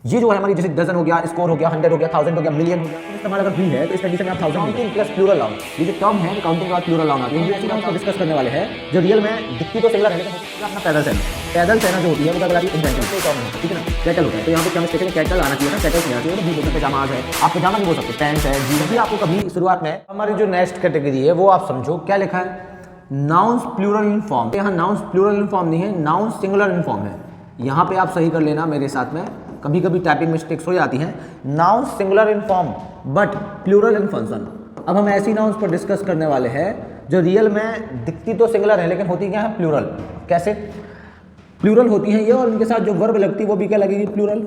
ये जो है हमारी जैसे डजन हो गया, स्कोर हो गया, 100 हो गया, 1000 हो गया, मिलियन हो गया, इस्तेमाल अगर भी है तो इस कंडीशन में आप 1000 काउंटिंग प्लस प्लूरल नाउन, ये जो टर्म है काउंटिंग के बाद प्लूरल नाउन आती है, ये ऐसी नाउन को डिस्कस करने वाले हैं जो रियल में दिखती तो सिंगुलर है लेकिन अपना पैदल सेना, पैदल सेना जो होती है वो क्या कहलाती है इन्वेंटिव टर्म है, ठीक है ना, कैटल होता है। तो यहाँ पे क्या मिस्टेक है, कैटल आना चाहिए था, कैटल नहीं आना चाहिए, बी बोलते पजामा है, आप पजामा नहीं बोल सकते, पैंट है, जीन्स भी। आपको कभी शुरुआत में हमारी जो नेक्स्ट कैटेगरी है वो आप समझो क्या लिखा है, नाउन्स प्लूरल इन फॉर्म। यहाँ नाउन्स प्लूरल इन फॉर्म नहीं है, नाउन्स सिंगुलर इन फॉर्म है। यहाँ पे आप सही कर लेना मेरे साथ में, कभी कभी टाइपिंग मिस्टेक्स हो जाती हैं। Noun singular in form but plural in function. अब हम ऐसी नाउन्स पर डिस्कस करने वाले हैं जो रियल में दिखती तो सिंगुलर है लेकिन होती क्या है प्लूरल। कैसे प्लूरल होती हैं ये, और इनके साथ जो वर्ब लगती है वो भी क्या लगेगी प्लूरल,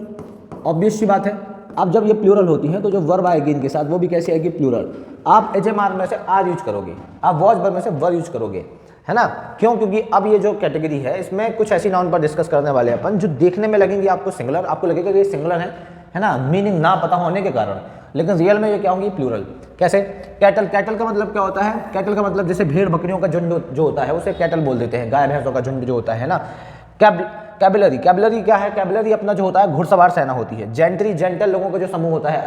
ऑब्वियस सी बात है। अब जब ये प्लूरल होती हैं तो जो वर्ब आएगी इनके साथ वो भी कैसी आएगी प्लूरल। आप एचएमआर में से आर यूज करोगे, आप वॉच वर्ब में से वर यूज करोगे, है ना। क्यों? क्योंकि अब ये जो कैटेगरी है इसमें कुछ ऐसी नाउन पर डिस्कस करने वाले हैं अपन जो देखने में लगेंगे आपको सिंगुलर, आपको लगेगा कि ये सिंगुलर है ना, मीनिंग ना पता होने के कारण, लेकिन रियल में ये क्या होंगी प्लूरल। कैसे? कैटल, कैटल का मतलब क्या होता है, कैटल का मतलब जैसे भेड़ बकरियों का झुंड जो होता है उसे कैटल बोल देते हैं, गाय भैंसों का झुंड जो होता है ना। कैबलरी, कैबलरी क्या है, कैबलरी अपना जो होता है घुड़सवार सेना होती है। जेंट्री, जेंटल लोगों का जो समूह होता है,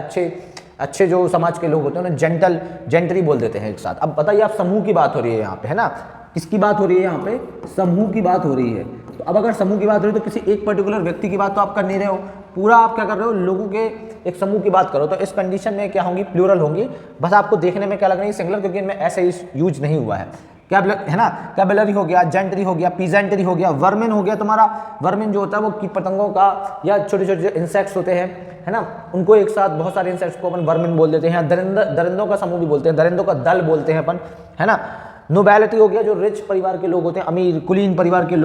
अच्छे जो समाज के लोग होते हैं उन्हें जेंटल, जेंट्री बोल देते हैं एक साथ। अब बताइए आप समूह की बात हो रही है यहाँ पे, है ना, किसकी बात हो रही है यहाँ पे, समूह की बात हो रही है। तो अब अगर समूह की बात हो रही है तो किसी एक पर्टिकुलर व्यक्ति की बात तो आप कर नहीं रहे हो, पूरा आप क्या कर रहे हो, लोगों के एक समूह की बात करो। तो इस कंडीशन में क्या होंगी प्लूरल होंगी। बस आपको देखने में क्या लग रही है सिंगुलर, क्योंकि इनमें ऐसे यूज नहीं हुआ है। है ना, कैबलरी हो गया, जेंट्री हो गया, पीजेंट्री हो गया, वर्मिन हो गया तुम्हारा। वर्मिन जो होता है वो कीट पतंगों का या छोटे छोटे जो इंसेक्ट्स होते हैं, है ना, उनको एक साथ बहुत सारे इंसेक्ट्स को अपन वर्मिन बोल देते हैं। दरिंदों का समूह भी बोलते हैं, दरिंदों का दल बोलते हैं अपन, है ना। नोबैलिटी हो गया, जो रिच परिवार के लोग होते हैं, अमीर कुलीन परिवार के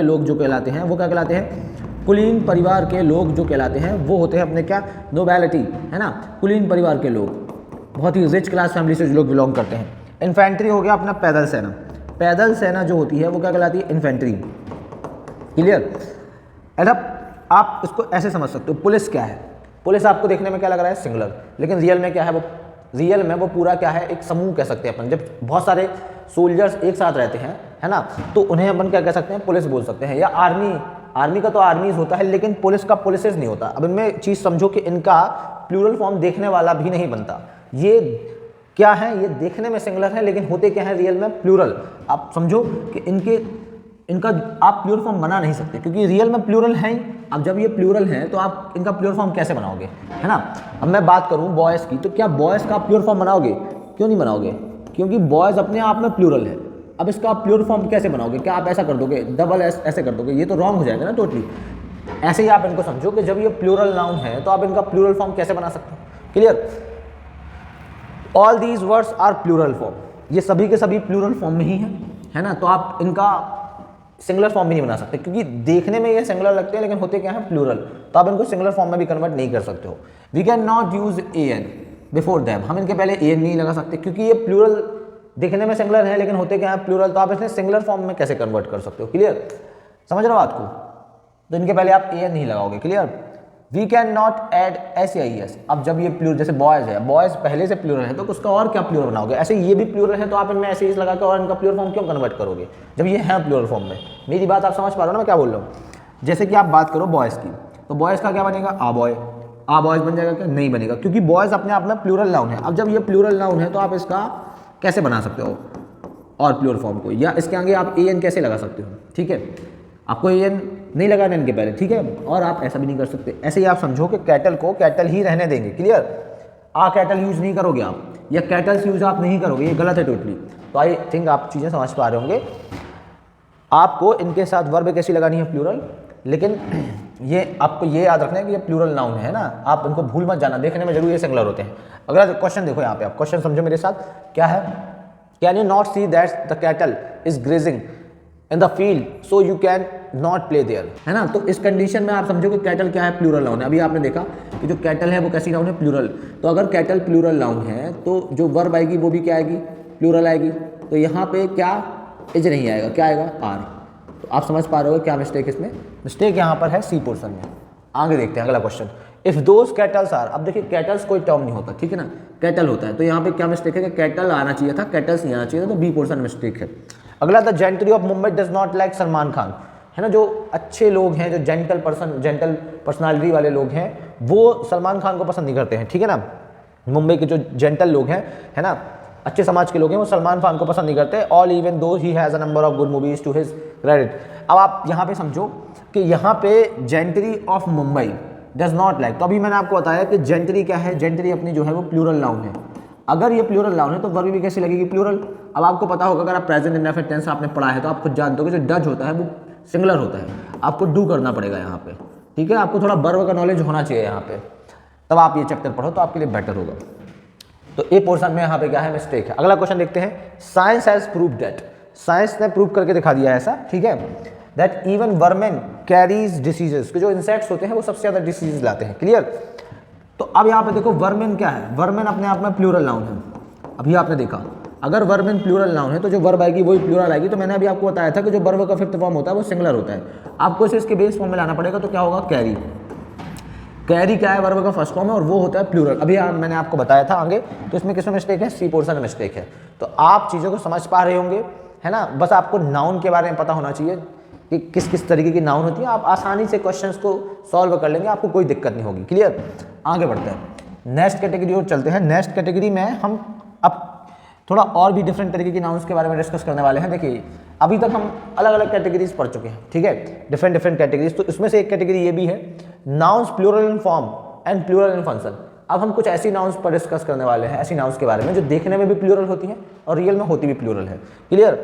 लोग जो कहलाते हैं वो क्या कहलाते हैं, कुलीन परिवार के लोग जो कहलाते हैं वो होते हैं अपने क्या, नोबैलिटी, है ना, कुलीन परिवार के लोग, बहुत ही रिच क्लास फैमिली से जो लोग बिलोंग करते हैं। इन्फेंट्री हो गया अपना पैदल सेना, पैदल सेना जो होती है वो क्या कहलाती है इन्फेंट्री। क्लियर? आप इसको ऐसे समझ सकते हो, पुलिस क्या है, पुलिस आपको देखने में क्या लग रहा है सिंगुलर, लेकिन रियल में क्या है, वो रियल में वो पूरा क्या है, एक समूह कह सकते हैं अपन। जब बहुत सारे सोल्जर्स एक साथ रहते हैं, है ना, तो उन्हें अपन क्या कह सकते हैं, पुलिस बोल सकते हैं। या आर्मी, आर्मी का तो आर्मीज होता है लेकिन पुलिस का पुलिसेस नहीं होता। अब इनमें चीज़ समझो कि इनका प्लूरल फॉर्म देखने वाला भी नहीं बनता। ये क्या है, ये देखने में सिंगुलर है लेकिन होते क्या है रियल में प्लूरल। आप समझो कि इनका आप प्लूरल फॉर्म बना नहीं सकते क्योंकि रियल में प्लूरल है ही। अब जब ये प्लूरल है तो आप इनका प्लूरल फॉर्म कैसे बनाओगे, है ना। अब मैं बात करूं बॉयज़ की, तो क्या बॉयज़ का आप प्लूरल फॉर्म बनाओगे? क्यों नहीं बनाओगे? क्योंकि बॉयज़ अपने आप में प्लूरल है। अब इसका आप प्लूरल फॉर्म कैसे बनाओगे? क्या आप ऐसा कर दोगे, डबल एस ऐसे कर दोगे? ये तो रॉन्ग हो जाएगा ना टोटली। ऐसे ही आप इनको समझो कि जब ये प्लूरल नाउन है तो आप इनका प्लूरल फॉर्म कैसे बना सकते हो। Clear? All these words are plural form, ये सभी के सभी प्लूरल फॉर्म में ही है ना। तो आप इनका सिंगुलर फॉर्म भी नहीं बना सकते क्योंकि देखने में ये सिंगुलर लगते हैं लेकिन होते क्या है प्लूरल। तो आप इनको सिंगुलर फॉर्म में भी कन्वर्ट नहीं कर सकते हो। We can not use a an before them, हम इनके पहले ए एन नहीं लगा सकते क्योंकि ये प्लूरल दिखने में सिंगुलर है लेकिन होते क्या है प्लूरल। तो आप इसे सिंगुलर फॉर्म में कैसे कन्वर्ट कर सकते हो? क्लियर? समझ रहे हो बात को? तो इनके पहले आप ए एन नहीं लगाओगे। Clear? We can not add s या ई एस। अब जब ये प्लूरल, जैसे बॉयज़ है, बॉयज़ पहले से प्लूरल है तो उसका और क्या प्लूरल बनाओगे? ऐसे ये भी प्लूरल है तो आप इनमें ऐसे ही लगा के और इनका प्लूरल फॉर्म क्यों कन्वर्ट करोगे जब ये है प्लूरल फॉर्म में? मेरी बात आप समझ पा रहे हो ना मैं क्या बोल रहा हूँ? जैसे कि आप बात करो बॉयज़ की, तो बॉयज़ का क्या बनेगा? आ बॉय, आ बॉयज़ बन जाएगा क्या? नहीं बनेगा क्योंकि बॉयज़ अपने आप में प्लूरल नाउन है। अब जब ये प्लूरल नाउन है तो आप इसका कैसे बना सकते हो और प्लूरल फॉर्म को, या इसके आगे आप ए एन कैसे लगा सकते हो? ठीक है, आपको ए एन नहीं लगाना इनके पहले, ठीक है। और आप ऐसा भी नहीं कर सकते, ऐसे ही आप समझो कि कैटल को कैटल ही रहने देंगे। क्लियर? आ कैटल यूज नहीं करोगे आप, या कैटल्स यूज आप नहीं करोगे, ये गलत है टोटली। तो आई थिंक आप चीज़ें समझ पा रहे होंगे। आपको इनके साथ वर्ब कैसी लगानी है? प्लूरल। लेकिन ये आपको ये याद रखना है कि ये प्लूरल नाउन है ना, आप उनको भूल मत जाना, देखने में जरूर ये सिंगुलर होते हैं। अगला क्वेश्चन देखो यहाँ पे, आप क्वेश्चन समझो मेरे साथ क्या है। Can you not see that the cattle is grazing in the field so you can not play there, है ना। तो इस कंडीशन में आप समझो कि कैटल क्या है? प्लूरल नाउन है। अभी आपने देखा कि जो कैटल है वो कैसी नाउन है? प्लूरल। तो अगर कैटल प्लूरल नाउन है तो जो वर्ब आएगी वो भी क्या आएगी? प्लूरल आएगी। तो यहाँ पे क्या इज नहीं आएगा, क्या आएगा? आर। तो आप समझ पा रहे हो क्या मिस्टेक इसमें? मिस्टेक यहाँ पर है सी पोर्शन में। आगे देखते हैं अगला question. If those cattles are, अब देखिए कैटल्स कोई टर्म नहीं होता, ठीक है ना, कैटल होता है। तो यहाँ पे क्या मिस्टेक है कि कैटल आना चाहिए था, कैटल्स नहीं आना चाहिए था, तो बी पोर्शन मिस्टेक है। अगला, the gentry of Mumbai does not like Salman Khan. है ना, जो अच्छे लोग हैं, जो जेंटल पर्सनालिटी वाले लोग हैं, वो सलमान खान को पसंद नहीं करते हैं, ठीक है ना। मुंबई के जो जेंटल लोग हैं, है ना, अच्छे समाज के लोग हैं, वो सलमान खान को पसंद नहीं करते, all even though he has a number of good movies to his credit. अब आप यहाँ पे समझो कि यहाँ पे gentry of Mumbai does not like, तो अभी मैंने आपको बताया कि जेंटरी क्या है, जेंटरी अपनी जो है वो प्लूरल नाउन है। अगर ये प्लूरल नाउन है तो वर्ब भी कैसी लगेगी, प्लूरल। अब आपको पता होगा, अगर आप प्रेजेंट इंडेफिनिट टेंस आपने पढ़ा है तो आप खुद जानते हो कि जो डज होता है वो सिंगुलर होता है, आपको डू करना पड़ेगा यहाँ पे, ठीक है। आपको थोड़ा वर्ब का नॉलेज होना चाहिए यहाँ पे, तब आप ये चैप्टर पढ़ो तो आपके लिए बेटर होगा। तो ए पोर्शन में यहाँ पे क्या है, मिस्टेक है। अगला क्वेश्चन देखते हैं, science has prove that, science ने प्रूव करके दिखा दिया है ऐसा, ठीक है, दैट इवन वर्मेन कैरीज डिसीजेस, जो इंसेक्ट्स होते हैं वो सबसे ज्यादा डिसीजेस लाते हैं, क्लियर। तो अब यहाँ पे देखो वर्मेन क्या है, वर्मेन अपने आप में प्लूरल नाउन है। अभी आपने देखा अगर वर्मेन प्लूरल नाउन है तो जो वर्ब आएगी वही प्लूरल आएगी। तो मैंने अभी आपको बताया था कि जो वर्ब का फिफ्थ फॉर्म होता है वो सिंगुलर होता है, आपको इसे इसके बेस फॉर्म में लाना पड़ेगा। तो क्या होगा, कैरी। कैरी क्या है, वर्ब का फर्स्ट फॉर्म है और वो होता है प्लूरल। अभी मैंने आपको बताया था आगे, तो इसमें किसमें मिस्टेक है, सी पोर्शन में मिस्टेक है। तो आप चीज़ों को समझ पा रहे होंगे, है ना। बस आपको नाउन के बारे में पता होना चाहिए कि किस किस तरीके की नाउन होती है, आप आसानी से क्वेश्चंस को सॉल्व कर लेंगे, आपको कोई दिक्कत नहीं होगी, क्लियर। आगे बढ़ते हैं, नेक्स्ट कैटेगरी और चलते हैं। नेक्स्ट कैटेगरी में हम अब थोड़ा और भी डिफरेंट तरीके की नाउन्स के बारे में डिस्कस करने वाले हैं। देखिए अभी तक हम अलग अलग कैटेगरीज पढ़ चुके हैं, ठीक है, डिफरेंट कैटेगरीज। तो इसमें से एक कैटेगरी ये भी है, nouns plural in form and plural in function. अब हम कुछ ऐसी नाउन्स पर डिस्कस करने वाले हैं, ऐसी नाउन्स के बारे में जो देखने में भी प्लूरल होती हैं और रियल में होती भी प्लूरल है, क्लियर।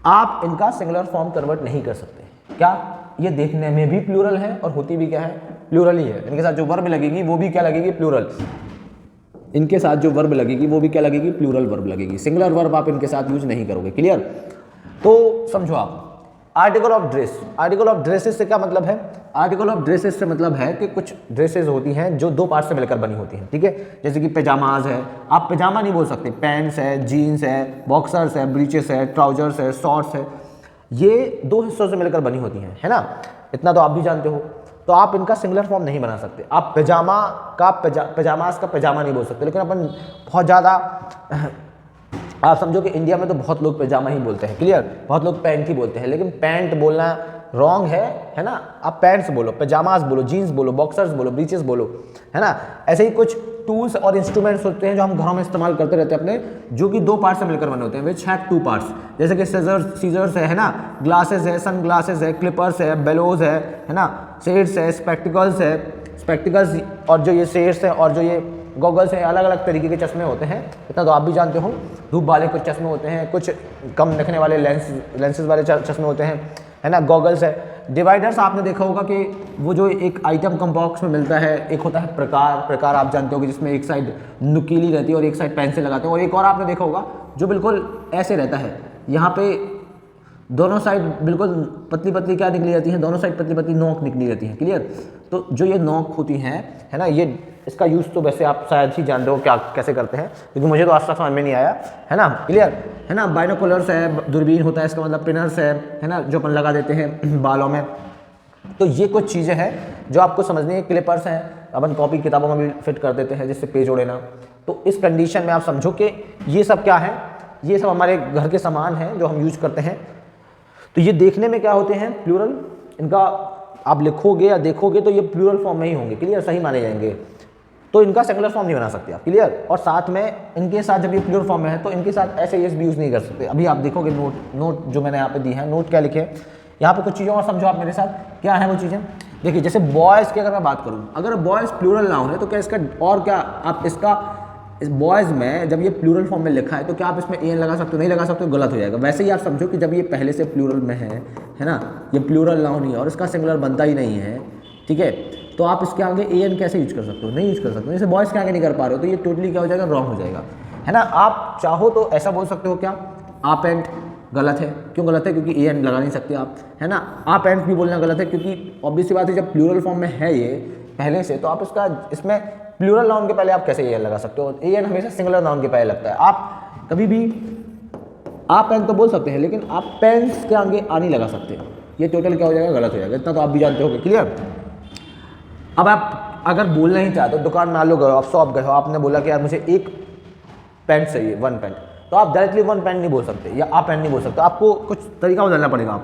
आप इनका सिंगुलर फॉर्म कन्वर्ट नहीं कर सकते, क्या, ये देखने में भी प्लूरल है और होती भी क्या है, प्लूरल ही है। इनके साथ जो वर्ब लगेगी वो भी क्या लगेगी, प्लूरल। इनके साथ जो वर्ब लगेगी वो भी क्या लगेगी, प्लूरल वर्ब लगेगी। सिंगुलर वर्ब आप इनके साथ यूज नहीं करोगे, क्लियर। तो समझो आप, article of dress, article of dresses से क्या मतलब है, आर्टिकल ऑफ ड्रेसेस से मतलब है कि कुछ ड्रेसेस होती हैं जो दो पार्ट से मिलकर बनी होती हैं, ठीक है। जैसे कि पैजामाज है, आप पैजामा नहीं बोल सकते, पैंट्स है, जीन्स है, बॉक्सर्स है, ब्रीचेस है, ट्राउजर्स है, शॉर्ट्स है, ये दो हिस्सों से मिलकर बनी होती हैं, है ना। इतना तो आप भी जानते हो। तो आप इनका सिंगुलर फॉर्म नहीं बना सकते। आप पैजामास का पैजामा नहीं बोल सकते, लेकिन अपन बहुत ज़्यादा आप समझो कि इंडिया में तो बहुत लोग पैजामा ही बोलते हैं, क्लियर। बहुत लोग पैंट ही बोलते हैं, लेकिन पैंट बोलना रॉन्ग है ना। आप पैंट्स बोलो, पैजामास बोलो, जीन्स बोलो, बॉक्सर्स बोलो, ब्रीचेस बोलो, है ना। ऐसे ही कुछ टूल्स और इंस्ट्रूमेंट्स होते हैं जो हम घरों में इस्तेमाल करते रहते हैं अपने, जो कि दो पार्ट से मिलकर बने होते हैं, विच हैव टू पार्ट्स। जैसे कि सीजर्स है ना, ग्लासेस है, सन ग्लासेस है, क्लिपर्स है, बेलोज है ना, शेड्स है, स्पेक्टिकल्स और जो ये शेड्स है और जो ये गॉगल्स हैं, अलग अलग तरीके के चश्मे होते हैं। इतना तो आप भी जानते हो। धूप वाले कुछ चश्मे होते हैं, कुछ कम दिखने वाले लेंसेज वाले चश्मे होते हैं, है ना। गॉगल्स है। डिवाइडर्स आपने देखा होगा कि वो जो एक आइटम बॉक्स में मिलता है, एक होता है प्रकार आप जानते हो कि जिसमें एक साइड नुकीली रहती है और एक साइड पेंसिल लगाते हैं, और एक और आपने देखा होगा जो बिल्कुल ऐसे रहता है, यहाँ पे दोनों साइड बिल्कुल पतली पतली क्या निकली रहती है, दोनों साइड पतली पतली नोक निकली रहती है, क्लियर। तो जो ये नोक होती हैं, है ना, ये इसका यूज़ तो वैसे आप शायद ही जानते हो क्या कैसे करते हैं, क्योंकि मुझे तो आज तक समझ में नहीं आया, है ना, क्लियर, है ना। बाइनोकुलर्स है, दूरबीन होता है, इसका मतलब पिनर्स है ना, जो अपन लगा देते हैं बालों में। तो ये कुछ चीज़ें हैं जो आपको समझनी है। क्लिपर्स हैं, अपन कॉपी किताबों में भी फिट कर देते हैं जिससे पेज उड़े ना। तो इस कंडीशन में आप समझो कि ये सब क्या है, ये सब हमारे घर के सामान हैं जो हम यूज करते हैं। तो ये देखने में क्या होते हैं, प्लूरल। इनका आप लिखोगे या देखोगे तो ये प्लूरल फॉर्म में ही होंगे, क्लियर, सही माने जाएंगे। तो इनका सिंगुलर फॉर्म नहीं बना सकते आप, क्लियर। और साथ में इनके साथ जब ये प्लूरल फॉर्म में है तो इनके साथ ऐसे एस भी यूज़ नहीं कर सकते। अभी आप देखोगे नोट जो मैंने यहाँ पे दी है, नोट क्या लिखे, यहाँ पे कुछ चीज़ें और समझो आप मेरे साथ, क्या है वो चीज़ें। देखिए जैसे बॉयज़ की अगर मैं बात करूँ, अगर बॉयज़ प्लूरल नाउन है तो क्या इसका और क्या आप इसका इस बॉयज़ में जब ये प्लूरल फॉर्म में लिखा है तो क्या आप इसमें एन लगा सकते हो, नहीं लगा सकते हो, गलत हो जाएगा। वैसे ही आप समझो कि जब ये पहले से प्लूरल में है ना, ये प्लूरल नाउन ही है और इसका सिंगुलर बनता ही नहीं है, ठीक है। तो आप इसके आगे ए एन कैसे यूज कर सकते हो, नहीं यूज कर सकते हो। जैसे बॉयज़ के आगे नहीं कर पा रहे हो तो ये टोटली क्या हो जाएगा, रॉन्ग हो जाएगा, है ना। आप चाहो तो ऐसा बोल सकते हो, क्या आप एंड, गलत है। क्यों गलत है, क्योंकि ए एन लगा नहीं सकते आप, है ना। आप एंड भी बोलना गलत है, क्योंकि ऑब्वियस सी बात है जब प्लूरल फॉर्म में है ये पहले से, तो आप इसका इसमें प्लूरल नाउन के पहले आप कैसे ए एन लगा सकते हो। ए एन हमेशा सिंगुलर नाउन के पहले लगता है। आप कभी भी आप पेन तो बोल सकते हैं, लेकिन आप पेन्स के आगे आ नहीं लगा सकते। ये टोटल क्या हो जाएगा, गलत हो जाएगा। इतना तो आप भी जानते हो, क्लियर। अब आप अगर बोलना ही चाहते हो, दुकान में लो गए, आप शॉप गए हो, आपने बोला कि यार मुझे एक पैंट चाहिए, वन पैंट, तो आप डायरेक्टली वन पैंट नहीं बोल सकते या आप पैंट नहीं बोल सकते, आपको कुछ तरीका बदलना पड़ेगा।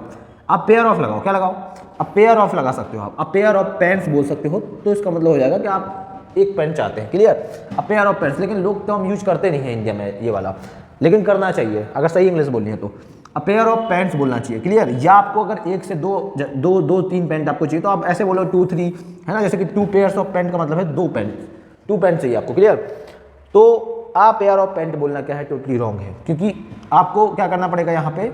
आप पेयर ऑफ लगाओ, क्या लगाओ, अब पेयर ऑफ लगा सकते हो आप, अब पेयर ऑफ पेंट्स बोल सकते हो, तो इसका मतलब हो जाएगा कि आप एक पेंट चाहते हैं, क्लियर। अब पेयर ऑफ पेंट्स, लेकिन लोग तो हम यूज करते नहीं हैं इंडिया में ये वाला, लेकिन करना चाहिए अगर सही इंग्लिश बोलनी है तो। अ पेयर ऑफ पैंट्स बोलना चाहिए, क्लियर। या आपको अगर एक से दो तीन पैंट आपको चाहिए तो आप ऐसे बोलो 2 3, है ना, जैसे कि 2 पेयर्स ऑफ पैंट का मतलब है 2 पैंट, 2 पैंट चाहिए आपको, क्लियर। तो आ पेयर ऑफ पैंट बोलना क्या है, टोटली रॉन्ग है, क्योंकि आपको क्या करना पड़ेगा यहाँ पे,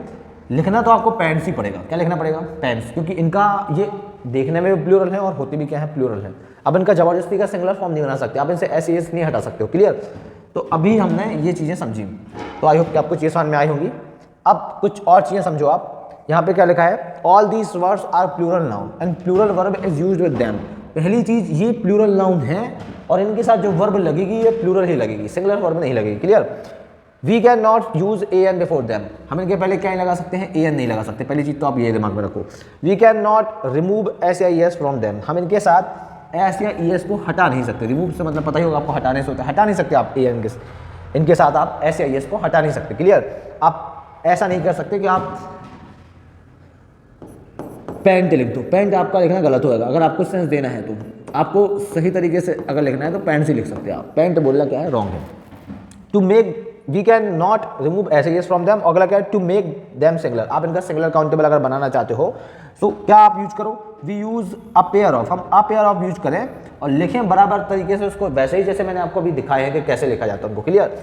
लिखना तो आपको पैंट्स ही पड़ेगा, क्या लिखना पड़ेगा, पैंट्स, क्योंकि इनका ये देखने में भी प्लूरल है और होते भी क्या है, प्लूरल है। अब इनका जबरदस्ती का सिंगुलर फॉर्म नहीं बना सकते, आप इनसे एस एस नहीं हटा सकते हो, क्लियर। तो अभी हमने ये चीज़ें समझी, तो आई होप कि आपको चीज़ें समझ में आई होंगी। अब कुछ और चीज़ें समझो आप, यहाँ पे क्या लिखा है, all these words are plural noun and plural verb is used with them. पहली चीज़, ये प्लूरल नाउन है और इनके साथ जो वर्ब लगेगी ये प्लूरल ही लगेगी, सिंगुलर वर्ब नहीं लगेगी, clear. We can not use a an before them, हम इनके पहले क्या नहीं लगा सकते हैं, ए एन नहीं लगा सकते, पहली चीज़ तो आप ये दिमाग में रखो। We can not remove s या ई एस फ्रॉम देम, हम इनके साथ एस या ई एस को हटा नहीं सकते। रिमूव से मतलब पता ही होगा आपको, हटाने से होता है, हटा नहीं सकते आप ए एन के, इनके साथ आप एस या ई एस को हटा नहीं सकते, क्लियर। आप ऐसा नहीं कर सकते कि आप पैंट लिख दो, पैंट आपका लिखना गलत होगा, अगर आपको सेंस देना है तो आपको सही तरीके से अगर लिखना है तो पैंट से लिख सकते हैं आप, पैंट बोलना क्या है, रॉन्ग है। To make, we can not remove s s from them, अगला क्या है, टू मेक देम सिंगुलर, आप इनका सिंगुलर काउंटेबल अगर बनाना चाहते हो तो क्या आप यूज करो, we use a pair of, हम अ पेयर ऑफ यूज करें और लिखें बराबर तरीके से उसको, वैसे ही जैसे मैंने आपको अभी दिखाया है कि कैसे लिखा जाता है उनको, क्लियर।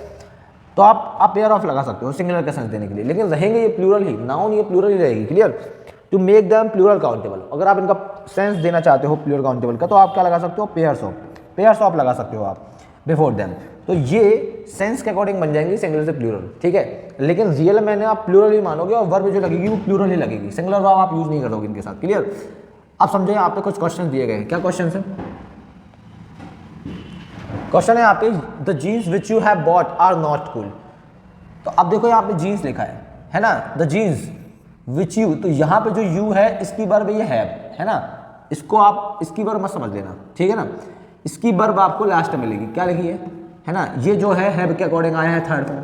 तो आप पेयर ऑफ लगा सकते हो सिंगुलर का सेंस देने के लिए, लेकिन रहेंगे ये प्लूरल ही, नाउन ये प्लूरल ही रहेगी, clear. To make them plural countable, अगर आप इनका सेंस देना चाहते हो प्लूरल काउंटेबल का तो आप क्या लगा सकते हो, पेयर्स ऑफ लगा सकते हो आप बिफोर देम, तो ये सेंस के अकॉर्डिंग बन जाएंगी सिंगुलर से प्लूरल, ठीक है। लेकिन रियल में आप प्लूरल ही मानोगे और वर्ब जो लगेगी वो प्लूरल ही लगेगी, सिंगुलर वर्ब आप यूज नहीं करोगे इनके साथ, क्लियर। अब समझो यहाँ पे कुछ क्वेश्चन दिए गए, क्या क्वेश्चन है, क्वेश्चन है यहाँ पे, the jeans which you have bought are not cool. तो अब देखो यहाँ पे जीन्स लिखा है ना, द जीन्स विच यू, तो यहाँ पे जो यू है इसकी वर्ब ये है ना, इसको आप इसकी वर्ब मत समझ लेना, ठीक है ना, इसकी वर्ब आपको लास्ट में मिलेगी, क्या लिखी है ना, ये जो है के अकॉर्डिंग आया है थर्ड फॉर्म।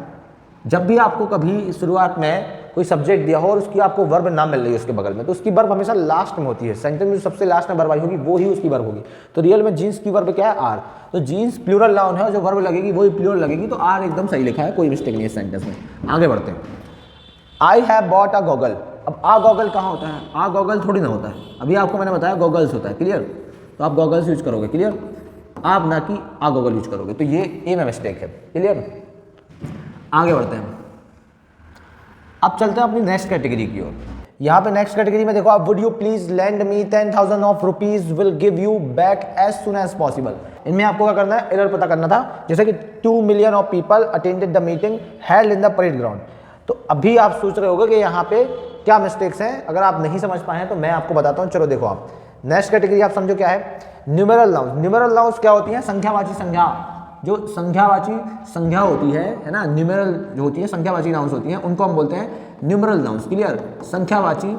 जब भी आपको कभी शुरुआत में कोई सब्जेक्ट दिया हो और उसकी आपको वर्ब ना मिल रही है उसके बगल में, तो उसकी वर्ब हमेशा लास्ट में होती है, सेंटेंस में सबसे लास्ट में वर्ब आई होगी वो ही उसकी वर्ब होगी। तो रियल में जीन्स की वर्ब क्या है, आर, तो जीन्स प्लूरल नाउन है और जो वर्ब लगेगी वही प्लूरल लगेगी, तो आर एकदम सही लिखा है, कोई मिस्टेक नहीं है सेंटेंस में। आगे बढ़ते हैं, I have bought a goggle. अब आ गॉगल कहाँ होता है, आ गॉगल थोड़ी ना होता है, अभी आपको मैंने बताया गॉगल्स होता है, क्लियर। तो आप गॉगल्स यूज करोगे, क्लियर, आप ना कि आ गॉगल यूज करोगे, तो ये ए में मिस्टेक है, क्लियर। आगे बढ़ते हैं, अब चलते हैं अपनी नेक्स्ट कैटेगरी की ओर। यहाँ पे नेक्स्ट कैटेगरी में देखो आप, would you please lend me 10,000 of rupees, will give you back as soon as possible. इनमें आपको क्या करना है, एरर पता करना था, जैसे कि 2 million of people attended the meeting held in the parade ground. तो अभी आप सोच रहे होगे कि यहाँ पे क्या मिस्टेक्स हैं, अगर आप नहीं समझ पाए हैं तो मैं आपको बताता हूँ, चलो देखो आप नेक्स्ट कैटेगरी आप समझो क्या है, न्यूमेरल नाउन्स। न्यूमेरल नाउन्स क्या होती हैं, संख्यावाची संज्ञा, जो संख्यावाची संज्ञा होती है ना, न्यूमेरल जो होती है संख्यावाची नाउन्स होती हैं, उनको हम बोलते हैं न्यूमेरल नाउन्स, क्लियर। संख्यावाची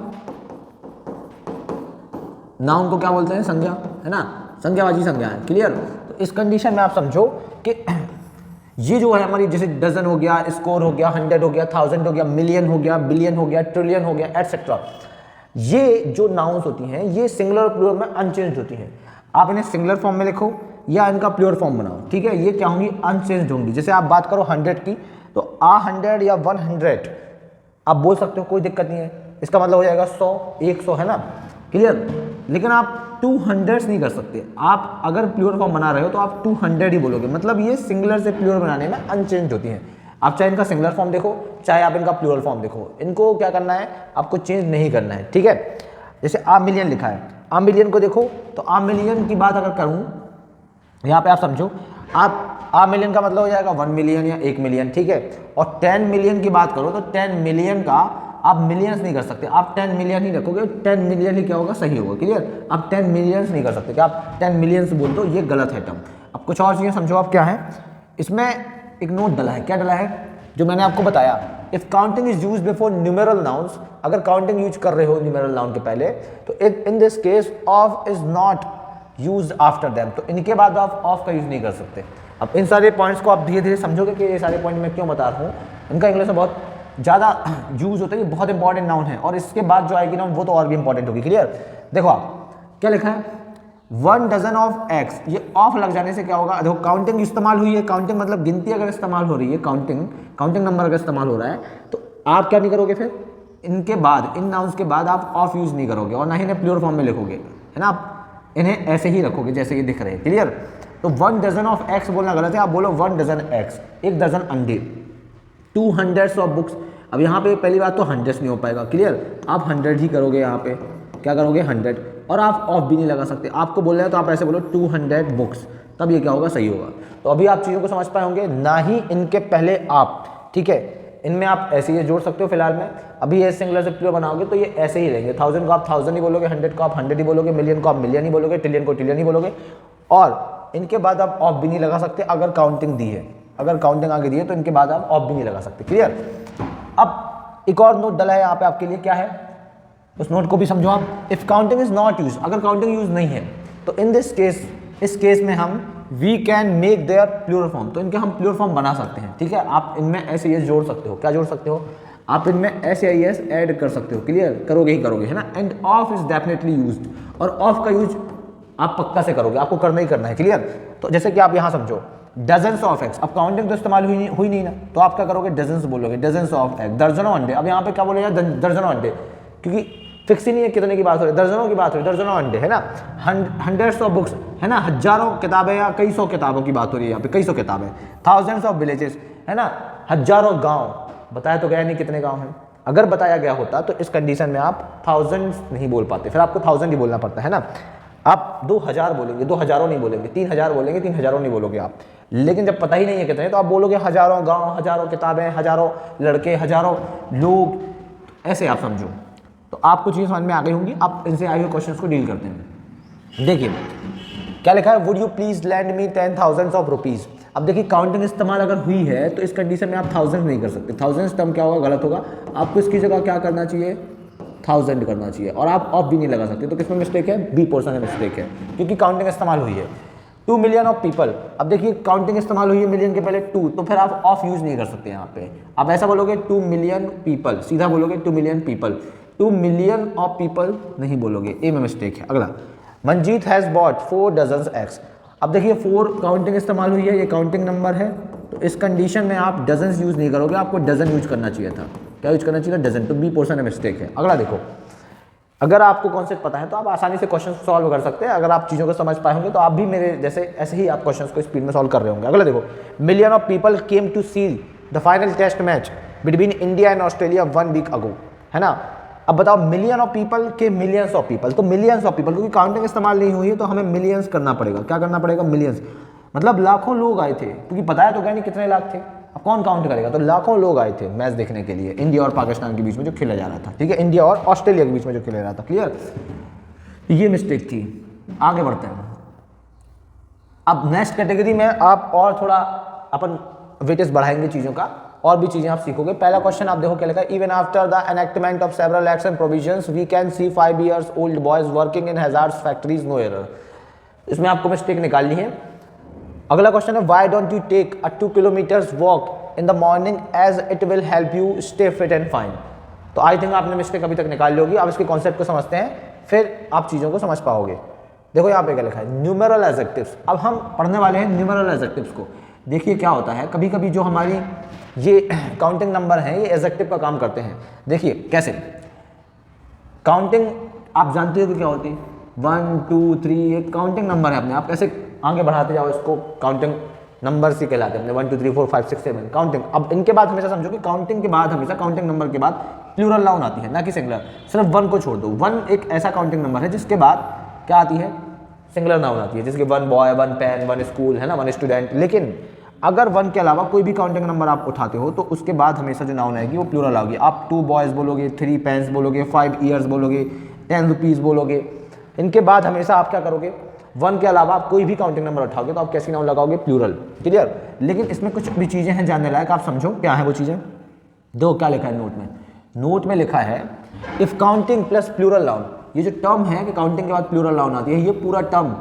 नाउन को क्या बोलते हैं, संज्ञा, है ना, संख्यावाची संज्ञा है, क्लियर। तो इस कंडीशन में आप समझो कि ये जो है हमारी, जैसे डजन हो गया, स्कोर हो गया, 100 हो गया, 1000 हो गया, मिलियन हो गया, बिलियन हो गया, ट्रिलियन हो गया, एटसेट्रा, ये जो नाउन्स होती हैं ये सिंगुलर और प्लूरल में अनचेंज होती हैं। आप इन्हें सिंगुलर फॉर्म में लिखो या इनका प्योर फॉर्म बनाओ, ठीक है, ये क्या होंगी, अनचेंज होंगी। जैसे आप बात करो 100 की, तो 100 या 100 आप बोल सकते हो, कोई दिक्कत नहीं है, इसका मतलब हो जाएगा 100, 100, है ना, क्लियर। लेकिन आप 200 नहीं कर सकते, आप अगर प्योर फॉर्म बना रहे हो तो आप 200 ही बोलोगे, मतलब ये सिंगुलर से प्योर बनाने में अनचेंज होती हैं। आप चाहे इनका सिंगुलर फॉर्म देखो, चाहे आप इनका प्लूरल फॉर्म देखो, इनको क्या करना है, आपको चेंज नहीं करना है, ठीक है। जैसे आ मिलियन लिखा है, आ मिलियन को देखो, तो आ मिलियन की बात अगर करूं, यहाँ पे आप समझो, आप आ मिलियन का मतलब हो जाएगा 1 मिलियन या 1 मिलियन, ठीक है। और 10 मिलियन की बात करो तो 10 मिलियन का आप मिलियंस नहीं कर सकते, आप 10 मिलियन ही रखोगे, 10 मिलियन ही क्या होगा, सही होगा, क्लियर। आप 10 मिलियंस नहीं कर सकते, कि आप 10 मिलियंस बोल दो, ये गलत है टर्म। अब कुछ और चीज़ें समझो आप क्या है, इसमें एक नोट डला है, क्या डला है, जो मैंने आपको बताया, if counting is use before numeral nouns, अगर काउंटिंग यूज कर रहे हो न्यूमेरल नाउन के पहले, तो in this case of is not use after them, तो इनके बाद आप ऑफ का यूज नहीं कर सकते। अब इन सारे पॉइंट्स को आप धीरे धीरे समझोगे कि ये सारे पॉइंट मैं क्यों बता रहा हूँ, इनका इंग्लिश में बहुत ज़्यादा यूज होता है, ये बहुत इंपॉर्टेंट नाउन है, और इसके बाद जो आएगी नाउन वो तो और भी इंपॉर्टेंट होगी। क्लियर? देखो आप क्या लिखा है, 1 डजन ऑफ एग्स, ये ऑफ लग जाने से क्या होगा, देखो काउंटिंग इस्तेमाल हुई है, काउंटिंग मतलब गिनती अगर इस्तेमाल हो रही है, काउंटिंग नंबर अगर इस्तेमाल हो रहा है, तो आप क्या नहीं करोगे, फिर इनके बाद, इन नाउन्स के बाद आप ऑफ यूज नहीं करोगे, और ना ही इन्हें प्योर फॉर्म में लिखोगे, है ना, आप इन्हें ऐसे ही रखोगे जैसे ये दिख रहे हैं। क्लियर? तो 1 डजन ऑफ एग्स बोलना गलत है, आप बोलो 1 डजन एग्स, 1 डजन अंडे, 200 ऑफ बुक्स। अब यहाँ पे पहली बात तो 100 नहीं हो पाएगा। क्लियर? आप 100 ही करोगे, यहाँ पे क्या करोगे, 100, और आप ऑफ भी नहीं लगा सकते। आपको बोल रहे हैं तो आप ऐसे बोलो 200 बुक्स, तब ये क्या होगा, सही होगा। तो अभी आप चीज़ों को समझ पाए होंगे, ना ही इनके पहले आप, ठीक है, इनमें आप ऐसे ही जोड़ सकते हो। फिलहाल में अभी ये सिंगुलर से प्लूरल बनाओगे तो ये ऐसे ही रहेंगे, 1000 को आप 1000 ही बोलोगे, 100 को आप 100 ही बोलोगे, मिलियन को आप मिलियन ही बोलोगे, ट्रिलियन को ट्रिलियन ही बोलोगे, और इनके बाद आप ऑफ भी नहीं लगा सकते अगर काउंटिंग दी है, अगर काउंटिंग आगे दी है तो इनके बाद आप ऑफ भी नहीं लगा सकते। क्लियर? अब एक और नोट डला है यहाँ पे आपके लिए, क्या है उस नोट को भी समझो आप। If counting is not use, अगर काउंटिंग यूज नहीं है तो इन दिस केस, इस केस में हम we can make their plural form, तो इनके हम प्लूरल फॉर्म बना सकते हैं। ठीक है? आप इनमें एस आई एस जोड़ सकते हो, क्या जोड़ सकते हो, आप इनमें एस आई एस ऐड कर सकते हो। क्लियर? करोगे ही करोगे, है ना। End of is definitely used, और ऑफ का यूज आप पक्का से करोगे, आपको करना ही करना है। क्लियर? तो जैसे कि आप यहाँ समझो डजन्स ऑफ एग्स, अब काउंटिंग तो इस्तेमाल हुई नहीं ना, तो आप क्या करोगे, डजन्स बोलोगे, डजन्स ऑफ एग, दर्जनों अंडे। अब यहाँ पे क्या बोलेगा, दर्जनों अंडे, क्योंकि फिक्स ही नहीं है कितने की बात हो रही है, दर्जनों की बात हो रही है, दर्जनों अंडे, है ना। 100 बुक्स, है ना, हजारों किताबें या कई सौ किताबों की बात हो रही है यहाँ पे, कई सौ किताबें। थाउजेंड्स ऑफ विलेजेस, है ना, हजारों गाँव। बताया तो गया नहीं कितने गाँव हैं, अगर बताया गया होता तो इस कंडीशन में आप थाउजेंड्स नहीं बोल पाते, फिर आपको 1000 ही बोलना पड़ता है ना। आप 2000 बोलेंगे, 2000 नहीं बोलेंगे, 3000 बोलेंगे, 3000 नहीं बोलोगे आप। लेकिन जब पता ही नहीं है कितने, तो आप बोलोगे हजारों गांव, हजारों किताबें, हजारों लड़के, हजारों लोग, ऐसे आप समझो। तो आपको चीज़ समझ में आ गई होंगी, आप इनसे आए हुए क्वेश्चंस को डील करते हैं। देखिए क्या लिखा है, would you please land me 10,000 of rupees. अब देखिए काउंटिंग इस्तेमाल अगर हुई है तो इस कंडीशन में आप 1000 नहीं कर सकते, 1000 टर्म क्या होगा, गलत होगा। आपको इसकी जगह क्या करना चाहिए, 1000 करना चाहिए, और आप ऑफ भी नहीं लगा सकते। तो किसमें मिस्टेक है, बी पोर्शन में मिस्टेक है, क्योंकि काउंटिंग इस्तेमाल हुई है। 2 मिलियन ऑफ पीपल, अब देखिए काउंटिंग इस्तेमाल हुई है मिलियन के पहले 2, तो फिर आप ऑफ यूज नहीं कर सकते यहाँ पे। आप ऐसा बोलोगे 2 मिलियन पीपल, सीधा बोलोगे 2 million people, 2 million of people नहीं बोलोगे, ए में मिस्टेक है। अगला, Manjeet has bought 4 dozen eggs. अब देखिए 4 काउंटिंग इस्तेमाल हुई है, ये काउंटिंग नंबर है, तो इस कंडीशन में आप डजन यूज नहीं करोगे, आपको डजन यूज करना चाहिए था। क्या यूज करना चाहिए, डजन, तो बी पोर्शन में मिस्टेक है। अगला देखो, अगर आपको कॉन्सेप्ट पता है तो आप आसानी से क्वेश्चन सॉल्व कर सकते हैं। अगर आप चीज़ों को समझ पाए होंगे तो आप भी मेरे जैसे ऐसे ही आप क्वेश्चंस को स्पीड में सॉल्व कर रहे होंगे। अगला देखो, million of people came to see the final test match between India and Australia 1 week ago, है ना। अब बताओ मिलियन ऑफ पीपल के मिलियंस ऑफ पीपल, तो मिलियंस ऑफ पीपल, क्योंकि काउंटिंग इस्तेमाल नहीं हुई है तो हमें मिलियंस करना पड़ेगा। क्या करना पड़ेगा, मिलियंस, मतलब लाखों लोग आए थे, क्योंकि बताया तो गया नहीं कितने लाख थे, अब कौन काउंट करेगा। तो लाखों लोग आए थे मैच देखने के लिए, इंडिया और पाकिस्तान के बीच में जो खेला जा रहा था, ठीक है, इंडिया और ऑस्ट्रेलिया के बीच में जो खेला जा रहा था। क्लियर? ये मिस्टेक थी। आगे बढ़ते हैं। अब नेक्स्ट कैटेगरी में आप और थोड़ा अपन वेटेज बढ़ाएंगे चीज़ों का, और भी चीज़ें आप सीखोगे। पहला क्वेश्चन आप देखो क्या लिखा है, even after the enactment of several acts and provisions we can see 5 years old boys working in hazards factories, no error. इसमें आपको मिस्टेक निकालनी है। अगला क्वेश्चन है, why don't you take a 2 kilometers walk in the morning as it will help you stay fit and fine. तो I think आपने mistake अभी तक निकाल ली होगी। अब इसके कॉन्सेप्ट को समझते हैं, फिर आप चीज़ों को समझ पाओगे। देखो यहाँ पे क्या लिखा है, न्यूमेरल एडजेक्टिव्स। अब हम पढ़ने वाले हैं न्यूमेरल एडजेक्टिव्स को। देखिए क्या होता है, कभी कभी जो हमारी ये काउंटिंग नंबर हैं ये एडजेक्टिव का काम करते हैं। देखिए कैसे, काउंटिंग आप जानते हो कि क्या होती है, 1 2 3, एक काउंटिंग नंबर है अपने, आप कैसे आगे बढ़ाते जाओ इसको, काउंटिंग नंबर से कहलाते हैं अपने, 1 2 3 4 5 6 7 काउंटिंग। अब इनके बाद हमेशा समझो कि काउंटिंग के बाद हमेशा, काउंटिंग नंबर के बाद प्लूरल नाउन आती है, ना कि सिंगुलर। सिर्फ 1 को छोड़ दो, 1 एक ऐसा काउंटिंग नंबर है जिसके बाद क्या आती है, सिंगुलर नाउन आती है, जिसके 1 बॉय, 1 पेन, 1 स्कूल, है ना, 1 स्टूडेंट। लेकिन अगर 1 के अलावा कोई भी काउंटिंग नंबर आप उठाते हो तो उसके बाद हमेशा जो नाउन आएगी वो प्लूरल आएगी। आप 2 बॉयज़ बोलोगे, 3 पेन्स बोलोगे, 5 years बोलोगे, 10 रुपीज़ बोलोगे। इनके बाद हमेशा आप क्या करोगे, 1 के अलावा आप कोई भी काउंटिंग नंबर उठाओगे तो आप कैसी नाउन लगाओगे, प्लूरल। क्लियर? लेकिन इसमें कुछ भी चीज़ें हैं जानने लायक, आप समझो क्या है वो चीज़ें। देखो क्या लिखा है नोट में, नोट में लिखा है if counting plus plural noun, ये जो टर्म है कि काउंटिंग के बाद प्लूरल नाउन आती है, ये पूरा term,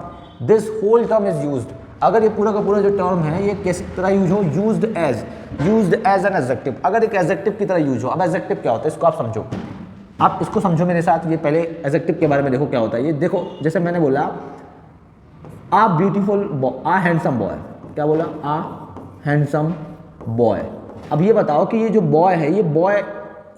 this whole term is used अगर ये पूरा का पूरा जो टर्म है ये किस तरह यूज हो, यूज्ड एज एन एडजेक्टिव, अगर एक एडजेक्टिव की तरह यूज हो। अब एडजेक्टिव क्या होता है इसको आप समझो, आप इसको समझो मेरे साथ। ये पहले एडजेक्टिव के बारे में देखो क्या होता है। ये देखो जैसे मैंने बोला आ ब्यूटीफुल बॉय, आ हैंडसम बॉय, क्या बोला, आ हैंडसम बॉय। अब ये बताओ कि ये जो बॉय है ये बॉय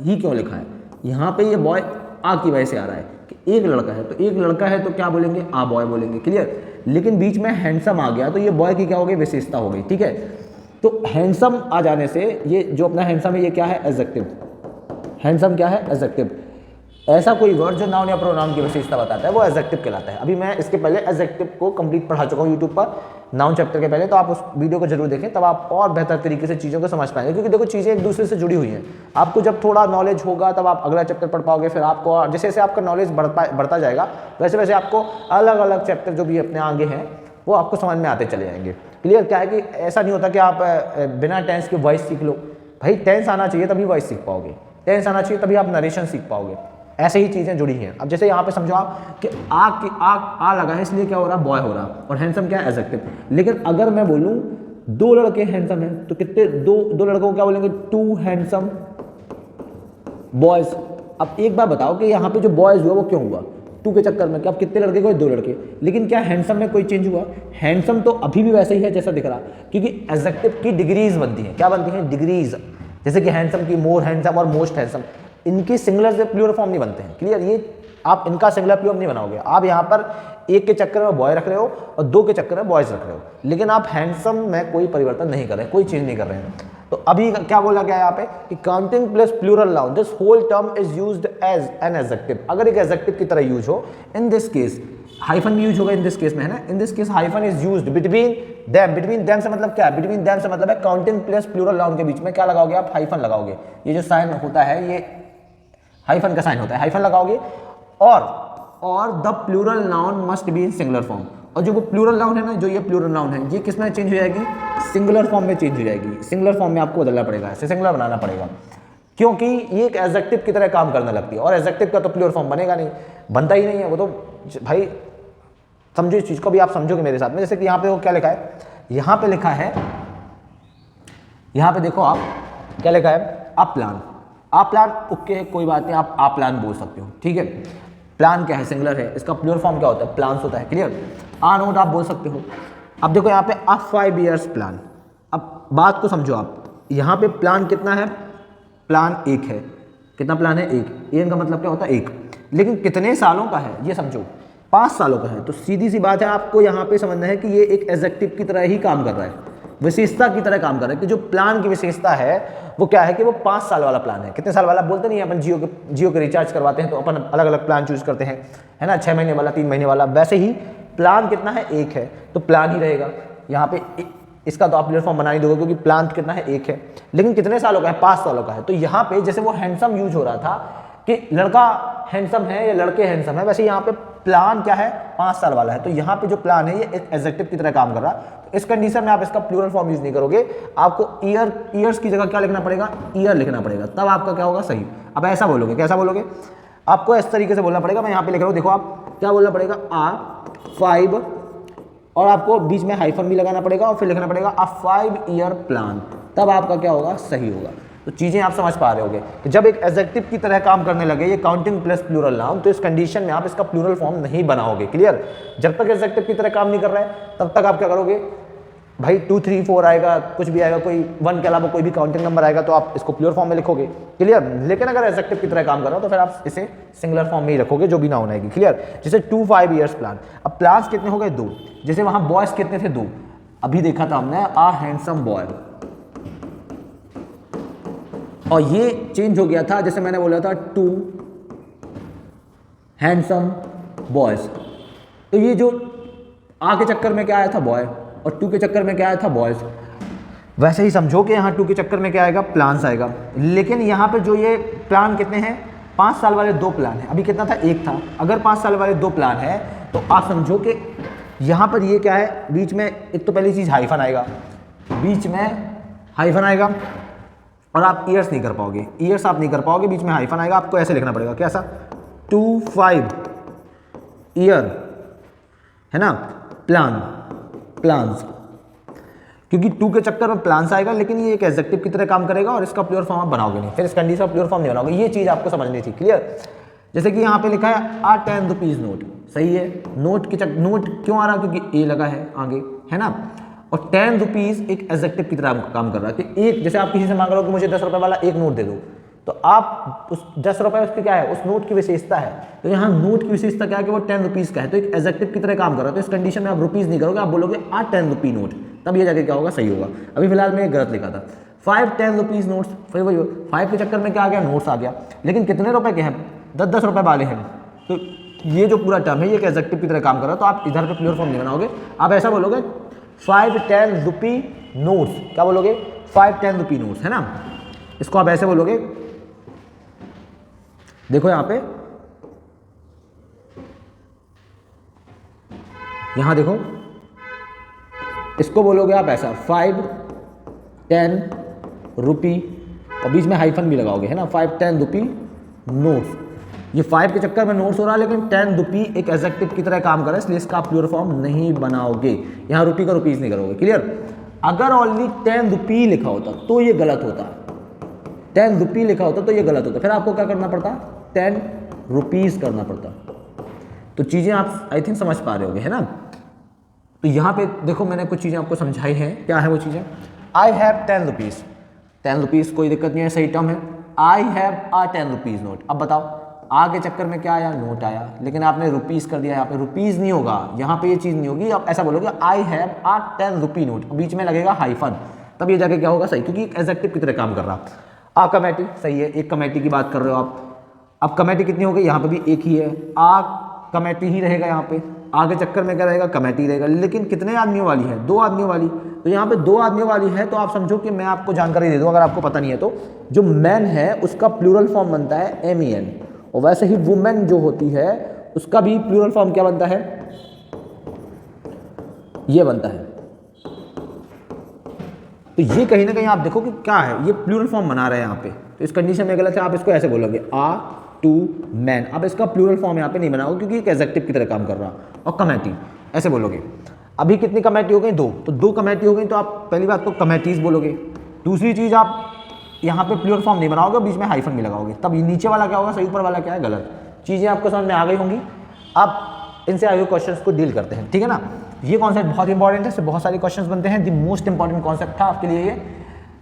ही क्यों लिखा है, यहाँ पे ये बॉय आ की वजह से आ रहा है कि एक लड़का है, तो एक लड़का है तो क्या बोलेंगे, आ बॉय बोलेंगे, क्लियर। लेकिन बीच में हैंडसम आ गया तो ये बॉय की क्या हो गई, विशेषता हो गई, ठीक है। तो हैंडसम आ जाने से ये जो अपना हैंडसम है ये क्या है, एडजेक्टिव। हैंडसम क्या है, एडजेक्टिव। ऐसा कोई वर्ड जो नाउन या प्रोनाउन की विशेषता बताता है वो एडजेक्टिव कहलाता है। अभी मैं इसके पहले एडजेक्टिव को कंप्लीट पढ़ा चुका हूँ यूट्यूब पर, नाउन चैप्टर के पहले, तो आप उस वीडियो को जरूर देखें, तब आप और बेहतर तरीके से चीज़ों को समझ पाएंगे। क्योंकि देखो चीज़ें एक दूसरे से जुड़ी हुई हैं। आपको जब थोड़ा नॉलेज होगा तब आप अगला चैप्टर पढ़ पाओगे, फिर आपको जैसे जैसे आपका नॉलेज बढ़ता जाएगा वैसे वैसे आपको अलग अलग चैप्टर जो भी अपने आगे हैं वो आपको समझ में आते चले जाएंगे, क्लियर। क्या है कि ऐसा नहीं होता कि आप बिना टेंस के वॉइस सीख लो, भाई टेंस आना चाहिए तभी वॉइस सीख पाओगे, टेंस आना चाहिए तभी आप नरेशन सीख पाओगे। ऐसे ही चीज़ें जुड़ी हैं। अब जैसे यहाँ पे समझो आप कि आ लगा है इसलिए क्या हो रहा, बॉय हो रहा, और हैंडसम क्या है, एडजेक्टिव। लेकिन अगर मैं बोलूँ दो लड़के हैंडसम हैं तो कितने, दो लड़कों को क्या बोलेंगे, टू हैंडसम बॉयज। अब एक बार बताओ कि यहाँ पे जो बॉयज हुआ वो क्यों हुआ, टू के चक्कर में, कि अब कितने लड़के को, दो लड़के। लेकिन क्या हैंडसम में कोई चेंज हुआ, हैंडसम तो अभी भी वैसे ही है जैसा दिख रहा, क्योंकि एडजेक्टिव की डिग्रीज बनती हैं, क्या बनती हैं, डिग्रीज। जैसे कि हैंडसम की मोर हैंडसम और मोस्ट हैंडसम, इनकी सिंगुलर से प्लूरल फॉर्म नहीं बनते हैं, क्लियर। ये आप इनका सिंगुलर प्लूरल नहीं बनाओगे। आप यहाँ पर एक के चक्कर में बॉय रख रहे हो और दो के चक्कर में बॉयज रख रहे हो, लेकिन आप हैंडसम में कोई परिवर्तन नहीं कर रहे, कोई चेंज नहीं कर रहे हैं। तो अभी क्या बोला गया है यहाँ पे कि counting plus plural noun, this whole term is used as an adjective. अगर एक एडजेक्टिव की तरह यूज हो, इन दिस केस हाइफन भी यूज होगा इन दिस केस में, है ना। In this case hyphen is used between them. Between them से मतलब क्या है, बिटवीन देम से मतलब है काउंटिंग प्लस प्लूरल नाउन के बीच में क्या लगाओगे आप, हाइफन लगाओगे। ये जो साइन होता है ये हाइफन का साइन होता है, हाइफन लगाओगे। और the plural noun must be in singular form. और जो वो प्लूरल नाउन है ना, जो ये प्लूरल नाउन है, ये किस में चेंज हो जाएगी, सिंगुलर फॉर्म में चेंज हो जाएगी। सिंगुलर फॉर्म में आपको बदलना पड़ेगा, ऐसे सिंगुलर बनाना पड़ेगा, क्योंकि ये एक एडजेक्टिव की तरह काम करने लगती है। और एडजेक्टिव का तो प्लूरल फॉर्म बनेगा नहीं, बनता ही नहीं है वो तो। भाई समझो इस चीज़ को भी, आप समझोगे मेरे साथ में। जैसे कि यहाँ पे वो क्या लिखा है, यहाँ पे लिखा है, यहाँ पे देखो आप क्या लिखा है, आप प्लान। आप प्लान ओके, कोई बात नहीं, आप प्लान बोल सकते हो, ठीक है। प्लान क्या है, सिंगुलर है, इसका प्लूरल फॉर्म क्या होता है, प्लान्स होता है, क्लियर। आ नोट आप बोल सकते हो। अब देखो यहाँ पे अ 5 years प्लान। अब बात को समझो आप, यहाँ पे प्लान कितना है, प्लान एक है। कितना प्लान है, एक। एन का मतलब क्या होता है, एक। लेकिन कितने सालों का है ये समझो, 5 सालों का है। तो सीधी सी बात है, आपको यहाँ पे समझना है कि ये एक एडजेक्टिव की तरह ही काम कर रहा है, विशेषता की तरह काम कर रहा है। कि जो प्लान की विशेषता है वो क्या है कि वो 5 साल वाला प्लान है। कितने साल वाला बोलते नहीं, अपन जियो के रिचार्ज करवाते हैं तो अपन अलग अलग प्लान चूज करते हैं, है ना, 6 महीने वाला, 3 महीने वाला। वैसे ही प्लान कितना है, एक है, तो प्लान ही रहेगा यहाँ पे। इसका तो आप प्लेटफॉर्म बना ही दोगे, क्योंकि प्लान कितना है, एक है। लेकिन कितने सालों का है, 5 सालों का है। तो यहाँ पे जैसे वो हैंडसम यूज हो रहा था कि लड़का हैंडसम है या लड़के हैंडसम है, वैसे यहाँ पे प्लान क्या है, 5 साल वाला है। तो यहाँ पे जो प्लान है ये एक एडजेक्टिव की तरह काम कर रहा है। तो इस कंडीशन में आप इसका प्लूरल फॉर्म यूज नहीं करोगे, आपको ईयर्स की जगह क्या लिखना पड़ेगा, ईयर लिखना पड़ेगा, तब आपका क्या होगा, सही। अब ऐसा बोलोगे, कैसा बोलोगे, आपको इस तरीके से बोलना पड़ेगा। मैं यहाँ पे लिख रहा हूँ, देखो आप क्या बोलना पड़ेगा, आ 5, और आपको बीच में हाइफन भी लगाना पड़ेगा और फिर लिखना पड़ेगा अ 5 year प्लान, तब आपका क्या होगा, सही होगा। तो चीज़ें आप समझ पा रहे होगे कि जब एक एडजेक्टिव की तरह काम करने लगे ये काउंटिंग प्लस प्लूरल नाउन, तो इस कंडीशन में आप इसका प्लूरल फॉर्म नहीं बनाओगे, क्लियर। जब तक एडजेक्टिव की तरह काम नहीं कर रहा है तब तक आप क्या करोगे, भाई 2 3 4 आएगा, कुछ भी आएगा, कोई 1 के अलावा कोई भी काउंटिंग नंबर आएगा तो आप इसको प्लूरल फॉर्म में लिखोगे, क्लियर। लेकिन अगर एडजेक्टिव की तरह काम कर रहा हो तो फिर आप इसे सिंगुलर फॉर्म में ही रखोगे, जो भी नाउन आएगी, क्लियर। जैसे 2 5 years प्लान। अब प्लान्स कितने हो गए, 2। जैसे वहां बॉयज कितने थे, 2। अभी देखा था हमने आ हैंडसम बॉय, और ये चेंज हो गया था, जैसे मैंने बोला था 2 हैंडसम बॉयज। तो ये जो आ के चक्कर में क्या आया था, बॉय, और 2 के चक्कर में क्या आया था, बॉयज। वैसे ही समझो कि यहाँ 2 के चक्कर में क्या आएगा, प्लान्स आएगा। लेकिन यहाँ पे जो ये प्लान कितने हैं, 5 साल वाले 2 प्लान है। अभी कितना था, 1 था। अगर 5 साल वाले 2 प्लान है तो आप समझो कि यहाँ पर ये क्या है, बीच में एक तो पहली चीज़ हाइफन आएगा, बीच में हाइफन आएगा, और आप ईयर्स नहीं कर पाओगे, ईयर्स आप नहीं कर पाओगे, बीच में हाइफन आएगा। आपको ऐसे लिखना पड़ेगा, कैसा, 2 5 year, है ना, प्लान। प्लान्स, क्योंकि टू के चक्कर में प्लान्स आएगा, लेकिन ये एक एडजेक्टिव की तरह काम करेगा और इसका प्योर फॉर्म आप बनाओगे नहीं, फिर इस कंडीशन प्योर फॉर्म नहीं बनाओगे। ये चीज़ आपको समझनी थी, क्लियर। जैसे कि यहाँ पे लिखा है आ 10 रुपीज़ नोट, सही है। नोट क्यों आ रहा है, क्योंकि ए लगा है आगे, है ना। और 10 रुपीज़ एक एडजेक्टिव की तरह काम कर रहा है कि एक, जैसे आप किसी से मांग रहे हो कि मुझे 10 रुपये वाला एक नोट दे दो, तो आप उस 10 रुपये उसकी क्या है, उस नोट की विशेषता है। तो यहाँ नोट की विशेषता क्या है कि वो 10 रुपीज़ का है, तो एक एडजेक्टिव की तरह काम कर रहा है। तो इस कंडीशन में आप रुपीज़ नहीं करोगे, आप बोलोगे आ 10 रुपी नोट, तब ये जाके क्या होगा, सही होगा। अभी फिलहाल मैं गलत लिखा था, 5 10 रुपीज़ नोट्स, फिर वही 5 के चक्कर में क्या आ गया, नोट्स आ गया, लेकिन कितने रुपए के हैं, 10-10 रुपये वाले हैं। तो ये जो पूरा टर्म है ये एक एडजेक्टिव की तरह काम कर रहा है, तो आप इधर पे प्योर फॉर्म नहीं बनाओगे, आप ऐसा बोलोगे 5 10 रुपी नोट्स। क्या बोलोगे, 5 10 रुपी नोट्स, है ना। इसको आप ऐसे बोलोगे, देखो यहां पे, यहां देखो, इसको बोलोगे आप ऐसा 5 10 रुपी, और बीच में हाइफन भी लगाओगे, है ना, 5 10 रुपी नोट्स। ये 5 के चक्कर में नोट्स हो रहा है, लेकिन 10 रुपी एक एडजेक्टिव की तरह काम कर रहा है, इसलिए इसका आप प्योर फॉर्म नहीं बनाओगे। यहाँ रुपी का रुपीज नहीं करोगे, क्लियर। अगर ओनली 10 रुपी लिखा होता तो ये गलत होता, 10 रुपी लिखा होता तो ये गलत होता, फिर आपको क्या करना पड़ता, 10 रुपीज करना पड़ता। तो चीज़ें आप आई थिंक समझ पा रहे होगे, है ना। तो यहाँ पे देखो मैंने कुछ चीज़ें आपको समझाई हैं, क्या है वो चीज़ें। आई हैव 10 रुपीज़, 10 रुपीज़ कोई दिक्कत नहीं है, सही टर्म है। I have a 10 rupees note. अब बताओ, आ के चक्कर में क्या आया, नोट आया, लेकिन आपने रुपीज़ कर दिया, यहाँ पे रुपीज़ नहीं होगा, यहाँ पे ये चीज़ नहीं होगी। आप ऐसा बोलोगे आई हैव आ 10 रुपी नोट, बीच में लगेगा हाइफन, तब ये जाके क्या होगा, सही, क्योंकि एक एडजेक्टिव की तरह काम कर रहा। आ कमेटी, सही है, एक कमेटी की बात कर रहे हो आप। अब कमेटी कितनी हो गई, यहाँ पे भी एक ही है, आ कमेटी ही रहेगा, यहाँ पे आगे चक्कर में क्या रहेगा, कमेटी रहेगा, लेकिन कितने आदमियों वाली है, 2 आदमियों वाली। तो यहाँ पे 2 आदमियों वाली है, तो आप समझो कि मैं आपको जानकारी दे दूँ अगर आपको पता नहीं है तो, जो मैन है उसका प्लूरल फॉर्म बनता है MEN, और वैसे ही वुमेन जो होती है उसका भी प्लूरल फॉर्म क्या बनता है, ये बनता है। तो ये कहीं ना कहीं आप देखो कि क्या है, ये प्लूरल फॉर्म बना रहे हैं यहाँ पे, तो इस कंडीशन में गलत है। आप इसको ऐसे बोलोगे आ 2 मैन, आप इसका प्लूरल फॉर्म यहाँ पे नहीं बनाओगे क्योंकि एक एडजेक्टिव की तरह काम कर रहा। और कमेटी ऐसे बोलोगे। अभी कितनी कमेटी हो गई, 2, तो 2 कमेटी हो गई, तो आप पहली बात तो कमेटीज बोलोगे। दूसरी चीज़, आप यहाँ पे प्लूरल फॉर्म नहीं बनाओगे, बीच में हाइफन भी लगाओगे, तब नीचे वाला क्या होगा, सही, ऊपर वाला क्या है, गलत। चीज़ें आपको समझ में आ गई होंगी। अब इनसे आगे क्वेश्चंस को डील करते हैं, ठीक है ना। ये कॉन्सेप्ट बहुत इंपॉर्टेंट है, इससे बहुत सारे क्वेश्चंस बनते हैं। द मोस्ट इंपॉर्टेंट कॉन्सेप्ट था आपके लिए ये,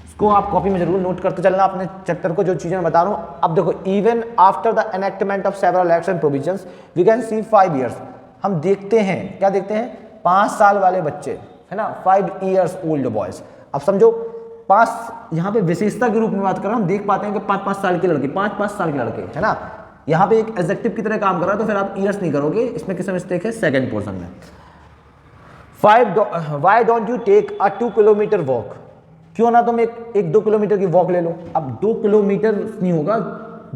इसको आप कॉपी में जरूर नोट करते चलना अपने चैप्टर को, जो चीज़ें मैं बता रहा हूँ। अब देखो, even after the enactment of several acts and provisions we can see 5 years, हम देखते हैं, क्या देखते हैं, 5 साल वाले बच्चे, है ना, 5 ईयर्स ओल्ड बॉयज। अब समझो 5, यहाँ पे विशेषता के रूप में बात कर रहा हूँ, हम देख पाते हैं कि 5-5 साल के लड़के, 5-5 साल के लड़के, है ना, यहाँ पे एक एडजेक्टिव की तरह काम कर रहा है, तो फिर आप ईयर्स नहीं करोगे, इसमें किसमें मिस्टेक है, सेकंड पोर्शन में। 5 why don't you take a 2 kilometer walk, क्यों ना तुम एक 2 किलोमीटर की वॉक ले लो। अब 2 किलोमीटर नहीं होगा,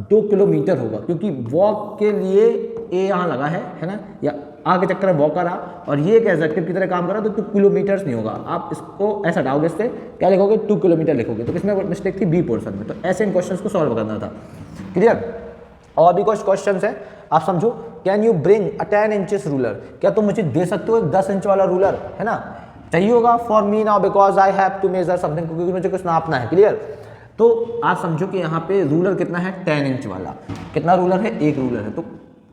2 किलोमीटर होगा, क्योंकि वॉक के लिए ए यहाँ लगा है ना, या आगे चक्कर में वॉक आ रहा, और ये एक एडजेक्टिव की तरह काम कर रहा है, तो 2 किलोमीटर्स नहीं होगा। आप इसको ऐसा हटाओगे, इससे क्या लिखोगे, 2 किलोमीटर लिखोगे। तो किसमें मिस्टेक थी, बी पोर्शन में। तो ऐसे इन क्वेश्चंस को सॉल्व करना था, क्लियर। और भी कुछ क्वेश्चंस है, आप समझो। Can you bring a 10 inches ruler, क्या तुम मुझे दे सकते हो एक 10 इंच वाला रूलर, है ना, चाहिए होगा। For me now because I have to measure something, क्योंकि मुझे कुछ नापना है, क्लियर। तो आप समझो कि यहाँ पे रूलर कितना है, 10 इंच वाला। कितना रूलर है, एक रूलर है, तो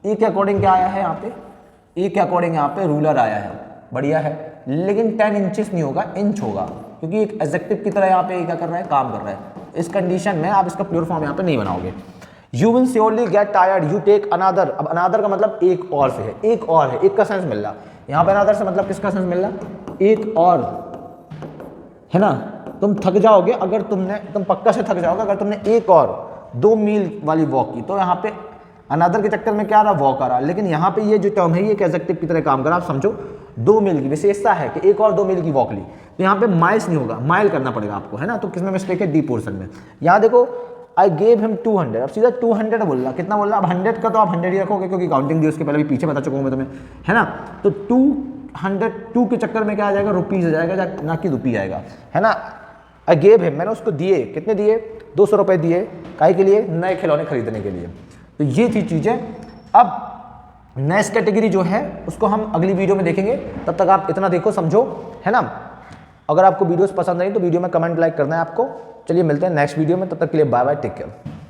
ए के अकॉर्डिंग क्या आया है यहाँ पे, ए के अकॉर्डिंग यहाँ पे रूलर आया है, बढ़िया है। लेकिन 10 इंचेस नहीं होगा, इंच होगा, क्योंकि एक एडजेक्टिव की तरह यहाँ पे क्या कर रहा है, काम कर रहा है। इस कंडीशन में आप इसका प्योर फॉर्म यहाँ पे नहीं बनाओगे। You will surely get tired, you take another. अब अनदर का मतलब एक और से है, एक और है, एक का सेंस मिल रहा। यहाँ पे अनदर से मतलब किसका सेंस मिल रहा, एक और, है ना। तुम थक जाओगे अगर तुम पक्का से थक जाओगे अगर तुमने एक और 2 मील वाली वॉक की। तो यहाँ पे अनदर के चक्कर में क्या आ रहा, वॉक आ रहा। लेकिन यहाँ पे ये जो टर्म है ये एक एडजेक्टिव की तरह काम कर रहा। आप समझो 2 मील की विशेषता है कि एक और 2 मील की वॉक ली, तो यहाँ पे माइल्स नहीं होगा, माइल करना पड़ेगा आपको, है ना। तो किसमें मिस्टेक है, डी पोर्शन में। यहाँ देखो, आई गेव हिम 200, अब सीधा 200 बोल रहा, कितना बोल रहा। अब 100 का तो आप 100 ही रखोगे, क्योंकि काउंटिंग दी उसके पहले भी पीछे बता चुका हूँ मैं तुम्हें, है ना। तो 202 के चक्कर में क्या आ जाएगा, रुपीज़ आ जाएगा, ना कि रुपी आएगा, है ना। आई गेव हिम, मैंने उसको दिए, कितने दिए, 200 रुपये दिए, काहे के लिए, नए खिलौने खरीदने के लिए। तो ये थी चीज़ें। अब नेक्स्ट कैटेगरी जो है उसको हम अगली वीडियो में देखेंगे। तब तक आप इतना देखो समझो, है ना। अगर आपको वीडियोस पसंद आई तो वीडियो में कमेंट लाइक करना है आपको। चलिए मिलते हैं नेक्स्ट वीडियो में, तब तक के लिए बाय बाय, टेक केयर।